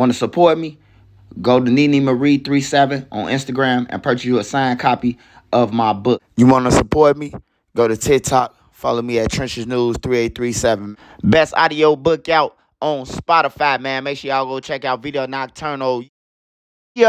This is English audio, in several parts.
Want to support me? Go to Nene Marie 37 on Instagram and purchase you a signed copy of my book. You want to support me? Go to TikTok. Follow me at Trenches News 3837. Best audio book out on Spotify, man. Make sure y'all go check out Video Nocturnal. Yo!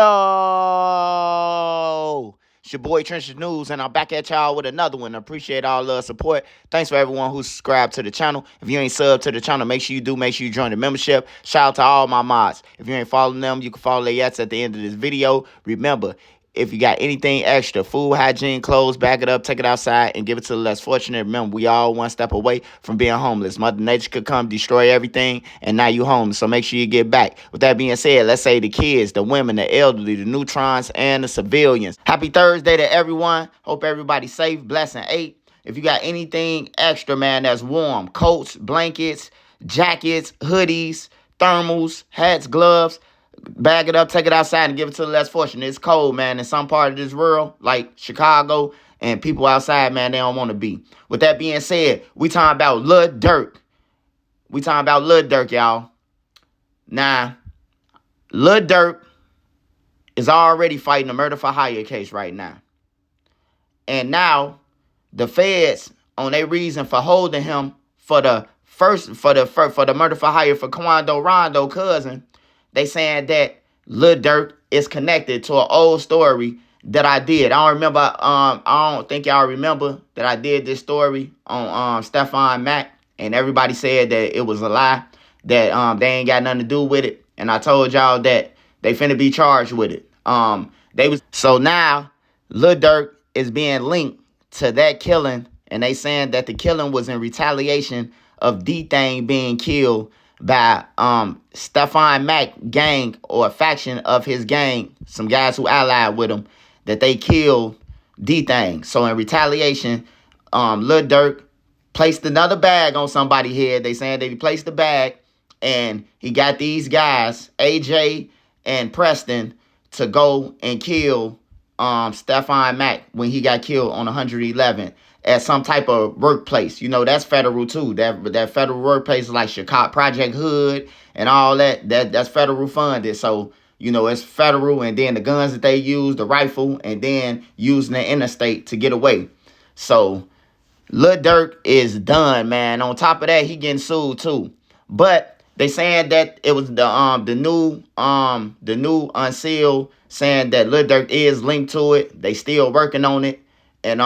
It's your boy Trenches News, and I'm back at y'all with another one. Appreciate all the support. Thanks for everyone who subscribed to the channel. If you ain't subbed to the channel, make sure you do. Make sure you join the membership. Shout out to all my mods. If you ain't following them, you can follow their at the end of this video. Remember, if you got anything extra, food, hygiene, clothes, bag it up, take it outside, and give it to the less fortunate. Remember, we all one step away from being homeless. Mother Nature could come destroy everything, and now you homeless, so make sure you get back. With that being said, let's say the kids, the women, the elderly, the neutrons, and the civilians. Happy Thursday to everyone. Hope everybody's safe, blessed, and ate. If you got anything extra, man, that's warm, coats, blankets, jackets, hoodies, thermals, hats, gloves, bag it up, take it outside, and give it to the less fortunate. It's cold, man, in some part of this world, like Chicago, and people outside, man, they don't want to be. With that being said, we talking about Lil Durk. We talking about Lil Durk, y'all. Now, Lil Durk is already fighting a murder for hire case right now. And now, the feds, on their reason for holding him for the murder for hire for Quando Rondo cousin, they saying that Lil Durk is connected to an old story that I did. I don't remember. I don't think y'all remember that I did this story on Stefan Mack, and everybody said that it was a lie, that they ain't got nothing to do with it. And I told y'all that they finna be charged with it. So now Lil Durk is being linked to that killing, and they saying that the killing was in retaliation of Dthang being killed by Stefan Mack gang, or a faction of his gang, some guys who allied with him, that they killed Dthang. So in retaliation, Lil Durk placed another bag on somebody's head. They saying that he placed the bag, and he got these guys, AJ and Preston, to go and kill Stefan Mack when he got killed on 111 at some type of workplace. You know, that's federal too. That federal workplace is like Chicago Project Hood and all that. That's federal funded. So, you know, it's federal, and then the guns that they use, the rifle, and then using the interstate to get away. So Lil Durk is done, man. On top of that, he getting sued too. They saying that it was the new unsealed, saying that Lil Durk is linked to it. They still working on it. And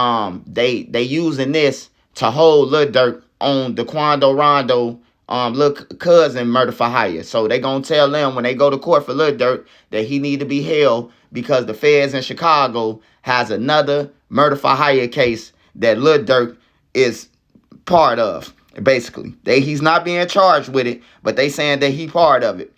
they using this to hold Lil Durk on the Quando Rondo little cousin murder for hire. So they gonna tell them when they go to court for Lil Durk that he need to be held, because the feds in Chicago has another murder for hire case that Lil Durk is part of. Basically, he's not being charged with it, but they saying that he part of it.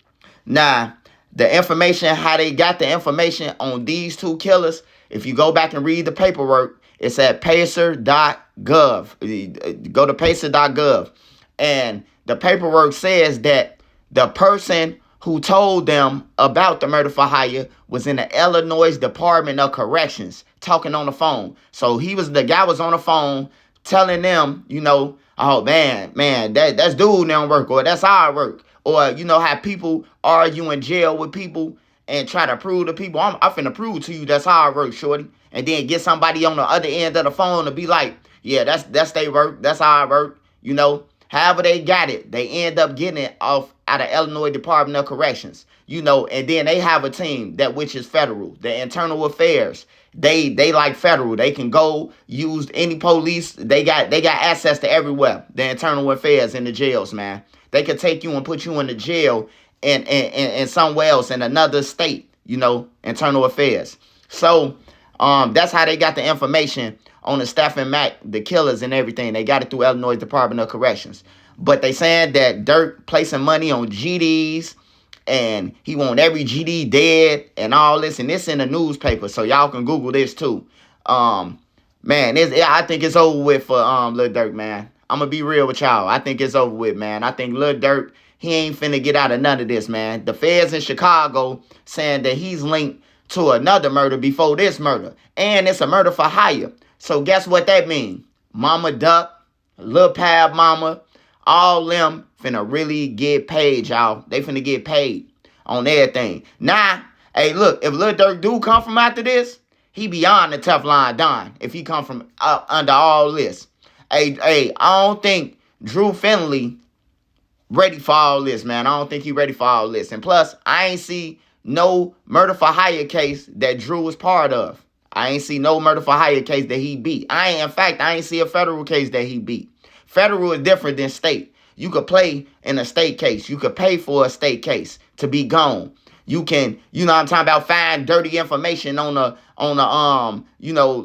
Now, the information, how they got the information on these two killers, if you go back and read the paperwork, it's at pacer.gov. Go to pacer.gov. And the paperwork says that the person who told them about the murder for hire was in the Illinois Department of Corrections, talking on the phone. So the guy was on the phone telling them, you know, oh, man, that's dude don't work, or that's our work. Or, you know, how people argue in jail with people and try to prove to people, I'm finna prove to you that's how I work, shorty. And then get somebody on the other end of the phone to be like, yeah, that's they work, that's how I work, you know. However they got it, they end up getting it out of Illinois Department of Corrections, you know. And then they have a team which is federal, the internal affairs. They like federal. They can go use any police. They got access to everywhere. The internal affairs in the jails, man. They could take you and put you in the jail in somewhere else in another state, you know, internal affairs. So that's how they got the information on the Stefan Mack, the killers and everything. They got it through Illinois Department of Corrections. But they saying that Durk placing money on GDs, and he want every GD dead and all this, and this in the newspaper, so y'all can Google this too. Man, I think it's over with for Lil Durk, man. I'm gonna be real with y'all. I think it's over with, man. I think Lil Durk, he ain't finna get out of none of this, man. The feds in Chicago saying that he's linked to another murder before this murder, and it's a murder for hire. So guess what that means? Mama Duck, Lil Pab Mama, all them finna really get paid, y'all. They finna get paid. on everything. Now, hey, look, if Lil Durk do come from after this, he beyond the Teflon Don. If he come from under all this. Hey, I don't think Drew Finley ready for all this, man. I don't think he ready for all this. And plus, I ain't see no murder for hire case that Drew was part of. I ain't see no murder for hire case that he beat. In fact, I ain't see a federal case that he beat. Federal is different than state. You could play in a state case. You could pay for a state case to be gone. You can, you know what I'm talking about, find dirty information on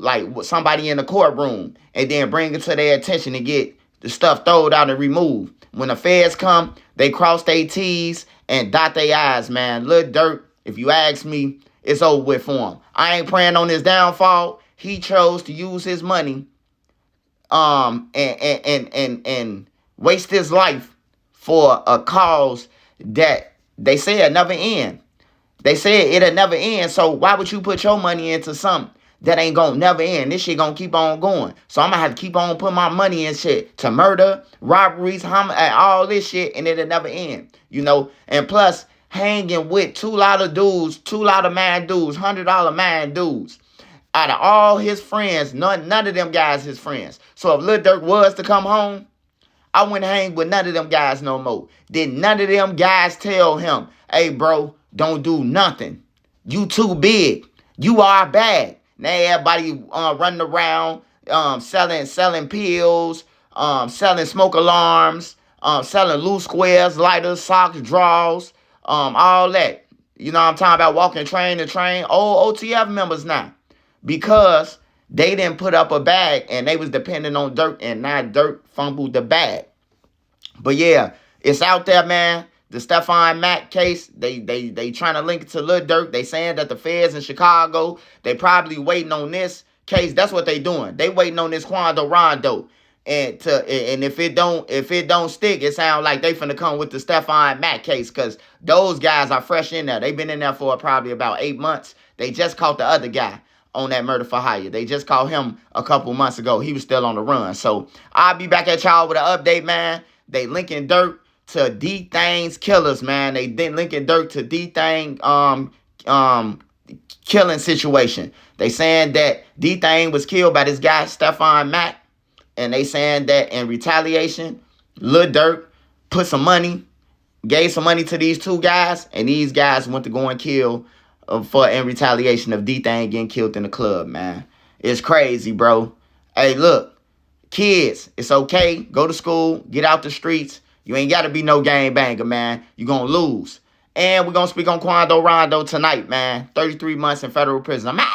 like somebody in the courtroom and then bring it to their attention and get the stuff thrown out and removed. When the feds come, they cross their T's and dot their I's, man. Lil Durk, if you ask me, it's over with for him. I ain't praying on his downfall. He chose to use his money and waste his life for a cause that they say it'll never end. They said it'll never end, so why would you put your money into something that ain't gonna never end? This shit gonna keep on going. So I'm gonna have to keep on putting my money in shit to murder, robberies, all this shit, and it'll never end. You know, and plus hanging with two lot of man dudes, $100 man dudes. Out of all his friends, none of them guys his friends. So if Lil Durk was to come home, I wouldn't hang with none of them guys no more. Then none of them guys tell him, hey, bro, don't do nothing. You too big. You are bad. Now everybody running around selling pills, selling smoke alarms, selling loose squares, lighters, socks, drawers, all that. You know what I'm talking about? Walking train to train. Old OTF members now. Because they didn't put up a bag and they was depending on Dirk, and now Dirk fumbled the bag. But yeah, it's out there, man. The Stephon Mack case, they trying to link it to Lil Durk. They saying that the feds in Chicago, they probably waiting on this case. That's what they doing. They waiting on this Quando Rondo. And if it don't stick, it sounds like they finna come with the Stephon Mack case, because those guys are fresh in there. They've been in there for probably about 8 months. They just caught the other guy on that murder for hire. They just caught him a couple months ago. He was still on the run. So I'll be back at y'all with an update, man. They linking Dirk to Dthang's killers, man. They linking Dirk to Dthang killing situation. They saying that Dthang was killed by this guy Stephon Mack, and they saying that in retaliation, Lil Durk put some money, gave some money to these two guys, and these guys went to go and kill in retaliation of Dthang getting killed in the club, man. It's crazy, bro. Hey, look, kids, it's okay. Go to school, get out the streets. You ain't got to be no gang banger, man. You're going to lose. And we're going to speak on Quando Rondo tonight, man. 33 months in federal prison. I'm out.